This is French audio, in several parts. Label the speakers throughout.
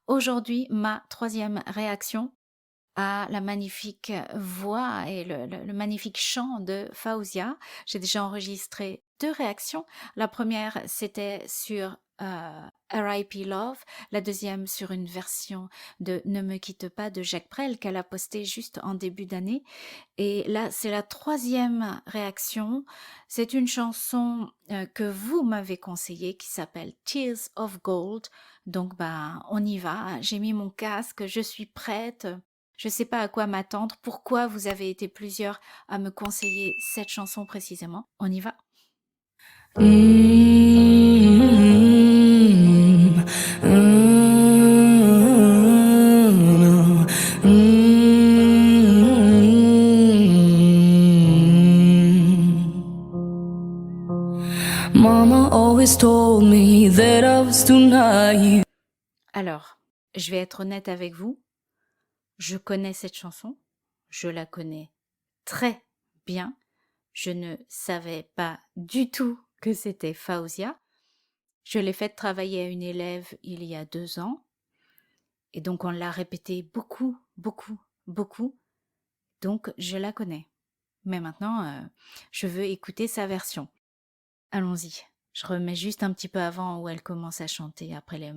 Speaker 1: aujourd'hui ma troisième réaction à la magnifique voix et le magnifique chant de Fawzia. J'ai déjà enregistré 2 réactions. La première, c'était sur R.I.P. Love, la deuxième sur une version de Ne me quitte pas de Jacques Brel qu'elle a posté juste en début d'année. Et là, c'est la troisième réaction. C'est une chanson que vous m'avez conseillée qui s'appelle Tears of Gold. Donc, on y va. J'ai mis mon casque, je suis prête. Je ne sais pas à quoi m'attendre. Pourquoi vous avez été plusieurs à me conseiller cette chanson précisément? On y va.
Speaker 2: Mama always told me that I was too naive.
Speaker 1: Alors, je vais être honnête avec vous. Je connais cette chanson. Je la connais très bien. Je ne savais pas du tout que c'était Fawzia. Je l'ai fait travailler à une élève il y a 2 ans. Et donc, on l'a répété beaucoup, beaucoup, beaucoup. Donc, je la connais. Mais maintenant, je veux écouter sa version. Allons-y. Je remets juste un petit peu avant où elle commence à chanter après les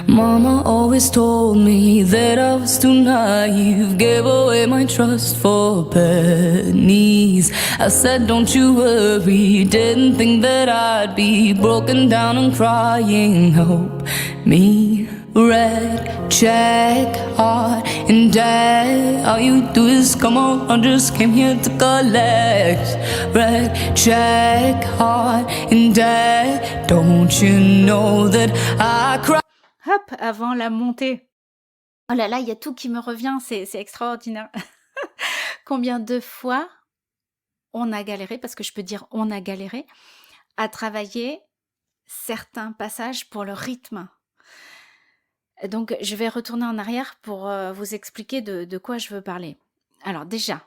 Speaker 2: Mama always told me that I was too naive, gave away my trust for pennies. I said, don't you worry, didn't think that I'd be broken down and crying. Help me, red check, heart and debt. All you do is come on, I just came here to collect. Red check, heart and debt. Don't you know that I cry?
Speaker 1: Hop, avant la montée. Oh là là, il y a tout qui me revient, c'est extraordinaire. Combien de fois on a galéré, parce que je peux dire on a galéré, à travailler certains passages pour le rythme. Donc, je vais retourner en arrière pour vous expliquer de quoi je veux parler. Alors déjà,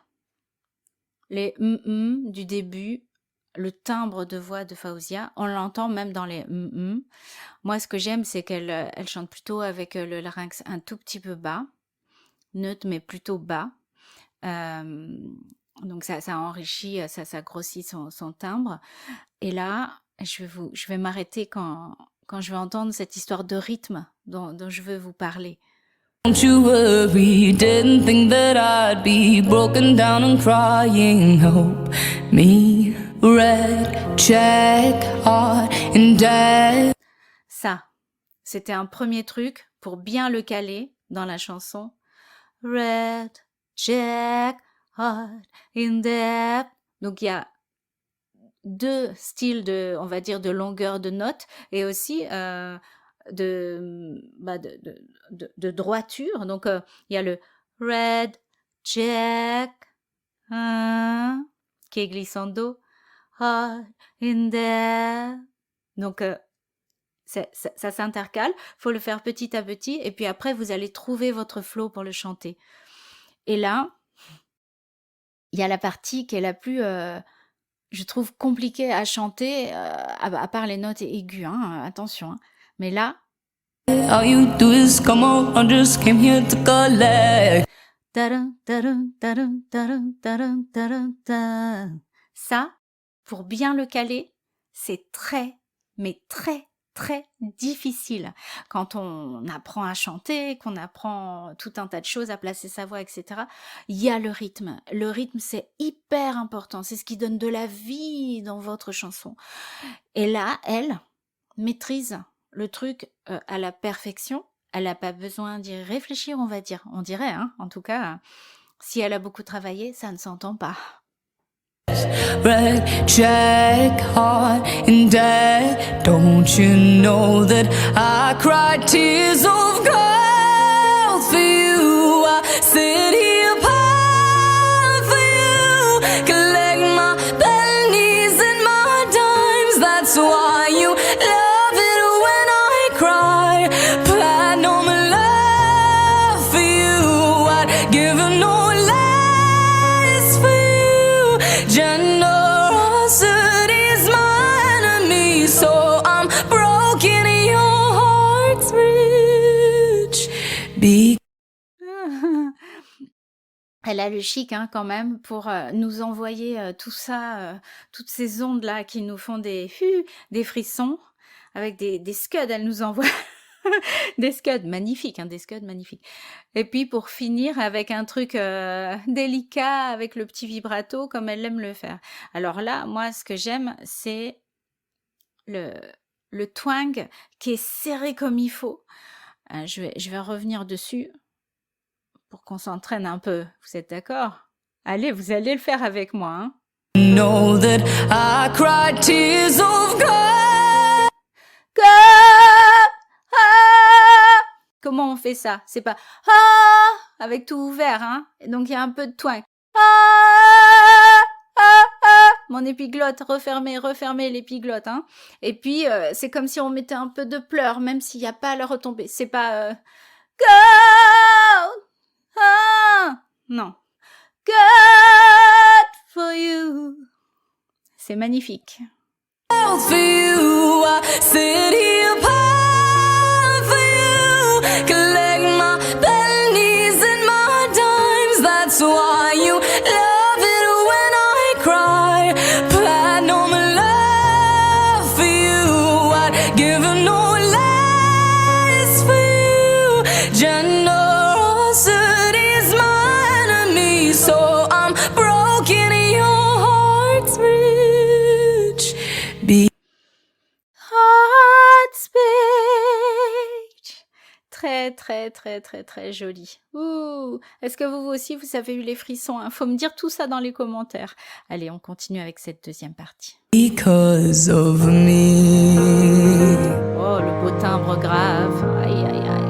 Speaker 1: les du début, le timbre de voix de Fawzia, on l'entend même dans les Moi, ce que j'aime, c'est qu'elle chante plutôt avec le larynx un tout petit peu bas, neutre mais plutôt bas. Donc ça enrichit, ça grossit son timbre. Et là, je vais m'arrêter quand je vais entendre cette histoire de rythme dont je veux vous parler.
Speaker 2: Don't you worry, didn't think that I'd be broken down and crying. Help me, red check, heart and debt.
Speaker 1: Ça, c'était un premier truc pour bien le caler dans la chanson. Red check, heart in debt. Donc il y a 2 styles de, on va dire, de longueur de note et aussi de droiture. Donc, il y a le red check qui est glissando, heart in there. Donc, ça s'intercale. Faut le faire petit à petit et puis après, vous allez trouver votre flow pour le chanter. Et là, il y a la partie qui est la plus, je trouve, compliquée à chanter, à part les notes aiguës, attention. Mais là,
Speaker 2: all you do is come on, I just came here to collect.
Speaker 1: Ça, pour bien le caler, c'est très, mais très, très difficile. Quand on apprend à chanter, qu'on apprend tout un tas de choses, à placer sa voix, etc., il y a le rythme. Le rythme, c'est hyper important. C'est ce qui donne de la vie dans votre chanson. Et là, elle maîtrise le truc à la perfection. Elle n'a pas besoin d'y réfléchir, on va dire. On dirait, en tout cas, si elle a beaucoup travaillé, ça ne s'entend pas.
Speaker 2: Red check, heart and debt. Don't you know that I cried tears of gold for you? I sit here pining for you, collect my pennies and my dimes. That's why you love it when I cry. Platinum love for you, I'd give it no less for you. Generosity's my enemy, so I'm broken in your Be
Speaker 1: Elle a le chic hein, quand même pour nous envoyer tout ça, toutes ces ondes-là qui nous font des frissons avec des scuds. Elle nous envoie des scuds magnifiques, hein, des scuds magnifiques. Et puis pour finir avec un truc délicat avec le petit vibrato comme elle aime le faire. Alors là, moi, ce que j'aime, c'est le twang qui est serré comme il faut. Je vais revenir dessus pour qu'on s'entraîne un peu. Vous êtes d'accord? Allez, vous allez le faire avec moi. Hein.
Speaker 2: know that I cried tears of God.
Speaker 1: Comment on fait ça? C'est pas ah avec tout ouvert, hein. Donc il y a un peu de twang. Mon épiglotte, refermez l'épiglotte, hein. Et puis c'est comme si on mettait un peu de pleurs, même s'il n'y a pas la retombée. C'est pas go, non. God for you. C'est magnifique.
Speaker 2: For you, I sit here apart for you. Collect my pennies and my dimes. That's why you love it when I cry. Platinum love for you. I'd give no less for you. Generosity's my enemy, so I'm broken. Your heart's rich. Be
Speaker 1: Heart speech. Très, très, très, très, très joli. Ouh. Est-ce que vous aussi, vous avez eu les frissons hein? Faut me dire tout ça dans les commentaires. Allez, on continue avec cette deuxième partie.
Speaker 2: because of me.
Speaker 1: Oh, le beau timbre grave. Aïe, aïe, aïe.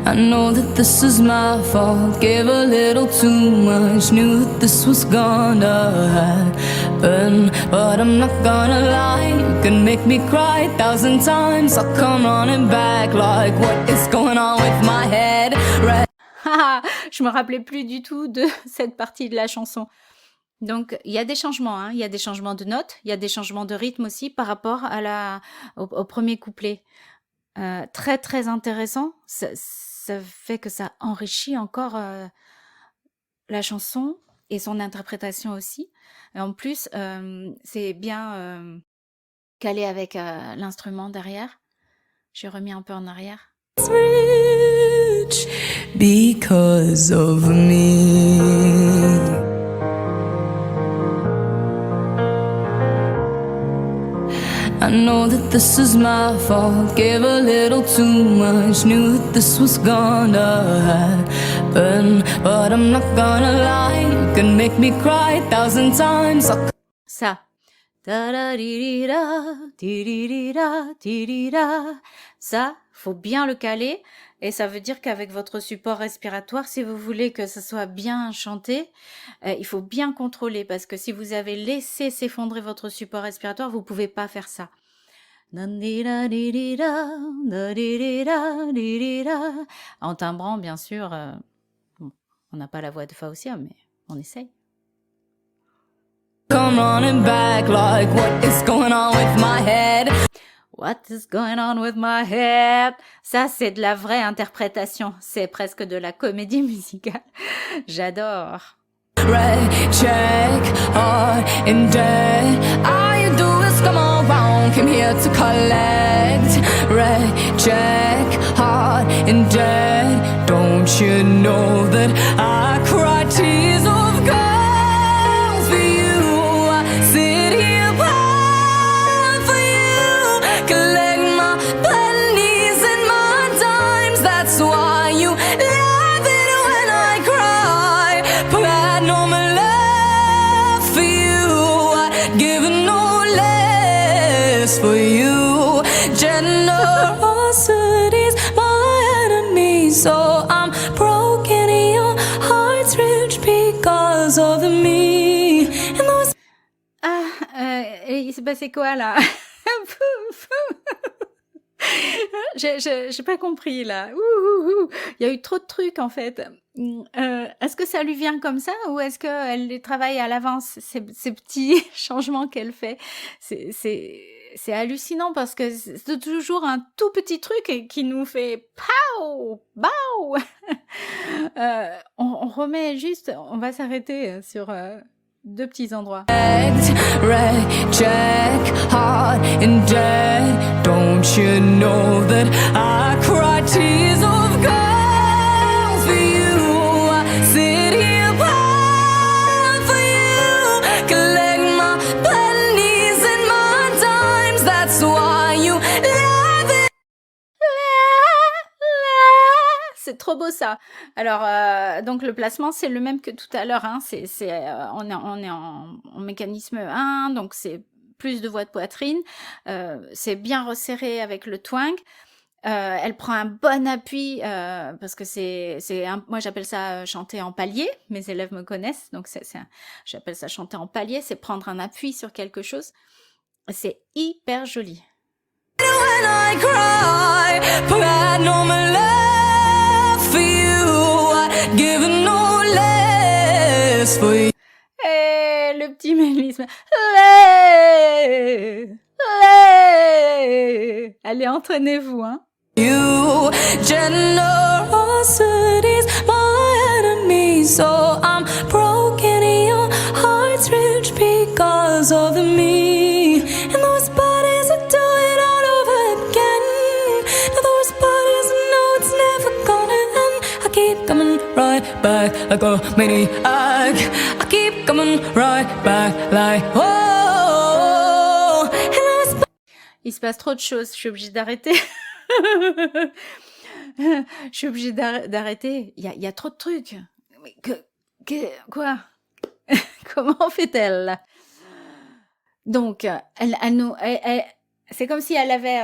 Speaker 2: I know that this is my fault. Gave a little too much. Knew that this was gonna happen, but I'm not gonna lie. You can make me cry 1,000 times. I'll come running back like what is going on with my head.
Speaker 1: Je me rappelais plus du tout de cette partie de la chanson. Donc, il y a des changements, hein. Il y a des changements de notes, il y a des changements de rythme aussi par rapport au premier couplet. Très, très intéressant. Ça fait que ça enrichit encore la chanson et son interprétation aussi. Et en plus, c'est bien calé avec l'instrument derrière. J'ai remis un peu en arrière.
Speaker 2: Rich because of me. I know that this is my fault. Gave a little too much. Knew that this was gonna happen, but I'm not gonna lie. You can make me cry 1,000 times.
Speaker 1: Ça. Ça, faut bien le caler. Et ça veut dire qu'avec votre support respiratoire, si vous voulez que ça soit bien chanté, il faut bien contrôler. Parce que si vous avez laissé s'effondrer votre support respiratoire, vous pouvez pas faire ça. En timbrant, bien sûr, on n'a pas la voix de Fausia, mais on essaye.
Speaker 2: Come running back like what is going on with my head?
Speaker 1: What is going on with my head? Ça, c'est de la vraie interprétation. C'est presque de la comédie musicale. J'adore.
Speaker 2: Red check, hard and dead. All you do is come around, came here to collect. Red check, hard and dead. Don't you know that I cry tears of gold for you? I sit here proud for you. Collect my pennies and my dimes. That's why you love it when I cry. Platinum love for you. I'd give no less for you. Generosity's my enemy, so I'm broken. Your heart's rich because of me. And those
Speaker 1: Il s'est passé quoi là? J'ai pas compris là. Il y a eu trop de trucs en fait. Est-ce que ça lui vient comme ça ou est-ce qu'elle les travaille à l'avance, ces petits changements qu'elle fait? c'est hallucinant parce que c'est toujours un tout petit truc qui nous fait pow, bow. On remet juste, on va s'arrêter sur 2 petits endroits.
Speaker 2: Red, check, hot and dead. Don't you know that I cry tears of gold for you? I sit here proud for you, collect my pennies and my dimes. That's why you love it.
Speaker 1: C'est trop beau ça. Alors, donc le placement, c'est le même que tout à l'heure. Hein. On est en mécanisme 1, donc c'est plus de voix de poitrine. C'est bien resserré avec le twang. Elle prend un bon appui parce que moi j'appelle ça chanter en palier. Mes élèves me connaissent, donc j'appelle ça chanter en palier. C'est prendre un appui sur quelque chose. C'est hyper joli.
Speaker 2: When I cry, platinum love for you, giving no less for you.
Speaker 1: Et le petit mélisme. Allez, entraînez-vous, hein.
Speaker 2: You, generosity's my enemy, so I'm broken. Your heart's rich because of me. And those bodies that do it all over again. Now those bodies know it's never gonna end. I keep coming right back like a maniac. I keep coming right back like oh. And those
Speaker 1: Il se passe trop de choses, je suis obligée d'arrêter. Je suis obligée d'arrêter. Il y a trop de trucs. Mais quoi? Comment fait-elle là? Donc, c'est comme si elle avait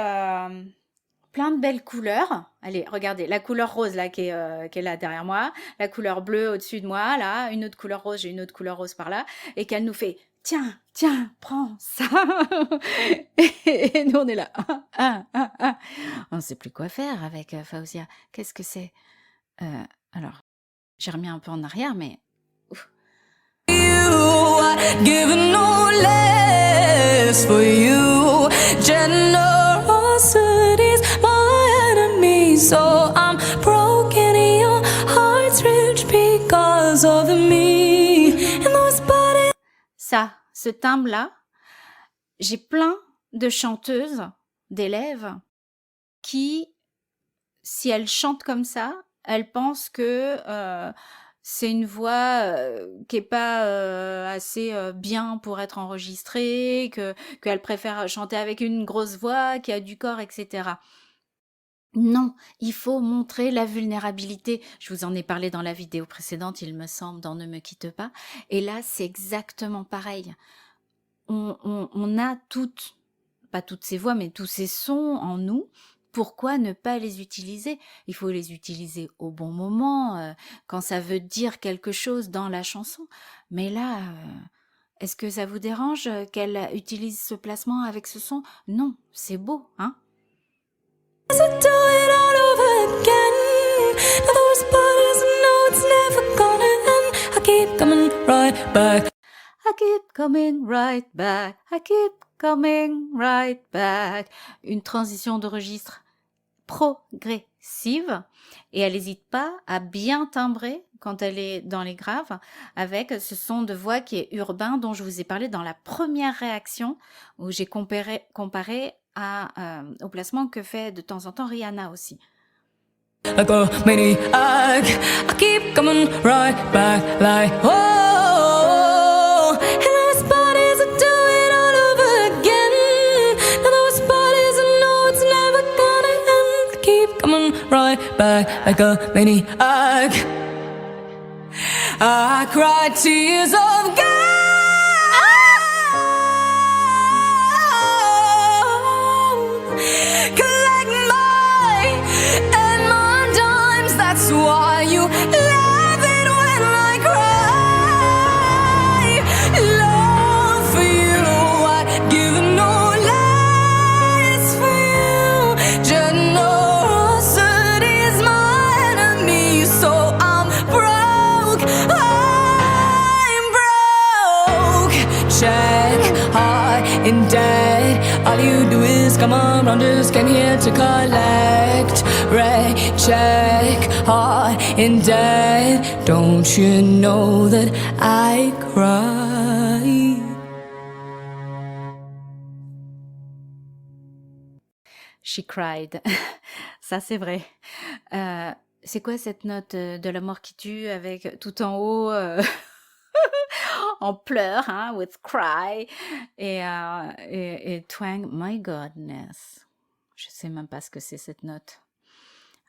Speaker 1: plein de belles couleurs. Allez, regardez, la couleur rose là qui est là derrière moi, la couleur bleue au-dessus de moi, là, une autre couleur rose, j'ai une autre couleur rose par là, et qu'elle nous fait tiens, prends ça. Et nous on est là. On ne sait plus quoi faire avec Fauzia. Qu'est-ce que c'est? Alors, j'ai remis un peu en arrière, mais
Speaker 2: giving no less for you. Generosity's my enemy, so I'm broken. Your heart's rich because of me. And those bodies.
Speaker 1: Ça, ce timbre-là, j'ai plein de chanteuses, d'élèves, qui, si elles chantent comme ça, elles pensent que c'est une voix qui est pas assez bien pour être enregistrée, qu'elle préfère chanter avec une grosse voix, qui a du corps, etc. Non, il faut montrer la vulnérabilité. Je vous en ai parlé dans la vidéo précédente, il me semble, dans Ne me quitte pas. Et là, c'est exactement pareil. On a toutes, pas toutes ces voix, mais tous ces sons en nous. Pourquoi ne pas les utiliser? Il faut les utiliser au bon moment, quand ça veut dire quelque chose dans la chanson. Mais là, est-ce que ça vous dérange qu'elle utilise ce placement avec ce son? Non, c'est beau, hein?
Speaker 2: Do it all over again. Now those bodies know it's never gonna end. I keep coming right back.
Speaker 1: I keep coming right back. I keep coming right back. Une transition de registre progressive et elle n'hésite pas à bien timbrer quand elle est dans les graves avec ce son de voix qui est urbain dont je vous ai parlé dans la première réaction où j'ai comparé au placement que fait de temps en temps Rihanna aussi.
Speaker 2: Like a maniac, I keep coming right back like oh. And those bodies that do it all over again. Now those bodies that know it's never gonna end. I keep coming right back like a maniac. I cry tears of God. That's why you love it when I cry. Love for you, I give no less for you. Generosity is my enemy, so I'm broke. I'm broke. come around, just came here to collect, recheck, heart in debt. Don't you know that I cry?
Speaker 1: She cried. Ça, c'est vrai. C'est quoi cette note de la mort qui tue avec tout en haut en pleurs, hein, with cry et twang, my godness. Je sais même pas ce que c'est cette note.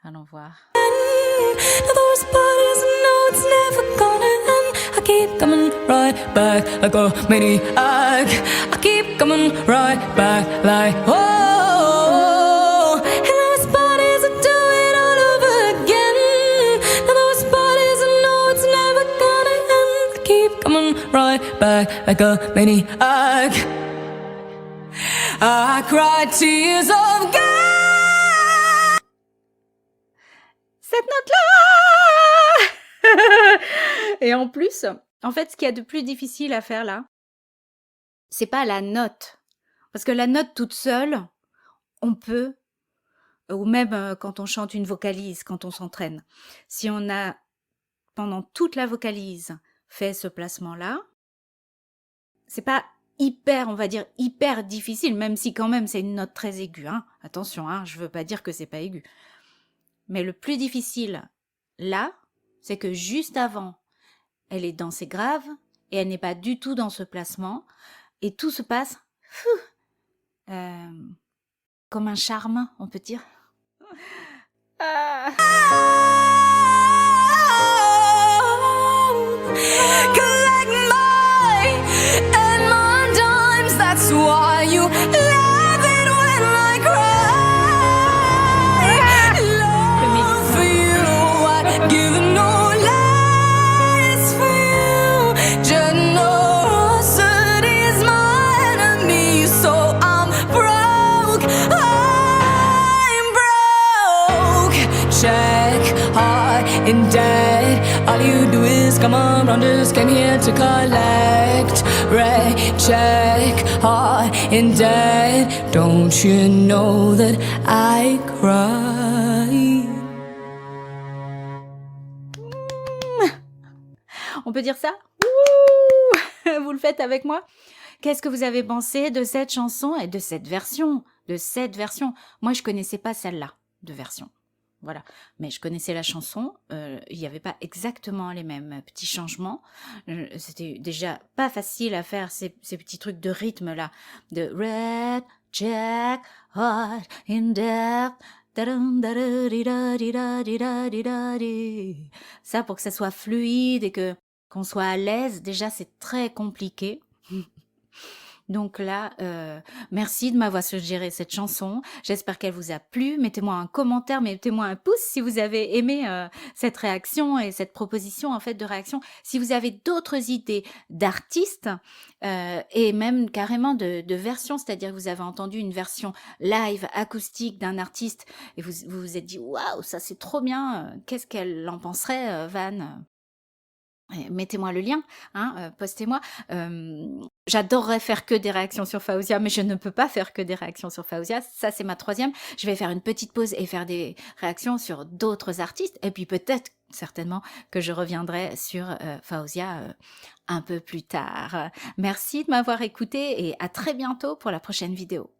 Speaker 1: Allons voir.
Speaker 2: Those parties, no, it's never gonna end. I keep coming right back like a maniac. I keep coming right back like, oh. And those parties, I do it all over again. Now those parties, I know it's never gonna end. I keep coming right back like a maniac. I cry tears of God.
Speaker 1: Cette note-là. Et en plus, en fait, ce qu'il y a de plus difficile à faire là, c'est pas la note. Parce que la note toute seule, on peut, ou même quand on chante une vocalise, quand on s'entraîne, si on a, pendant toute la vocalise, fait ce placement-là, c'est pas hyper, on va dire, hyper difficile, même si quand même c'est une note très aiguë. Hein. Attention, hein, je veux pas dire que c'est pas aigu. Mais le plus difficile, là, c'est que juste avant, elle est dans ses graves et elle n'est pas du tout dans ce placement. Et tout se passe comme un charme, on peut dire.
Speaker 2: Collect my and my dimes, that's why you love it when I cry. Love for you, I'd give no lies for you. Generosity is my enemy, so I'm broke. I'm broke. Check, heart in debt. All you do is come around, just came here to collect, recheck, heart in debt. Don't you know that I cry?
Speaker 1: On peut dire ça? Ouh. Vous le faites avec moi? Qu'est-ce que vous avez pensé de cette chanson et de cette version? Moi, je connaissais pas celle-là de version. Voilà, mais je connaissais la chanson, il n'y avait pas exactement les mêmes petits changements, c'était déjà pas facile à faire ces petits trucs de rythme là, de red, jack, hot, in depth, ça pour que ça soit fluide et qu'on soit à l'aise, déjà c'est très compliqué. Donc là, merci de m'avoir suggéré cette chanson. J'espère qu'elle vous a plu. Mettez-moi un commentaire, mettez-moi un pouce si vous avez aimé cette réaction et cette proposition en fait de réaction. Si vous avez d'autres idées d'artistes et même carrément de versions, c'est-à-dire que vous avez entendu une version live acoustique d'un artiste et vous vous êtes dit waouh, ça c'est trop bien. Qu'est-ce qu'elle en penserait, Van? Mettez-moi le lien, hein, postez-moi. J'adorerais faire que des réactions sur Fawzia, mais je ne peux pas faire que des réactions sur Fawzia. Ça, c'est ma troisième. Je vais faire une petite pause et faire des réactions sur d'autres artistes. Et puis peut-être, certainement, que je reviendrai sur Fawzia un peu plus tard. Merci de m'avoir écouté et à très bientôt pour la prochaine vidéo.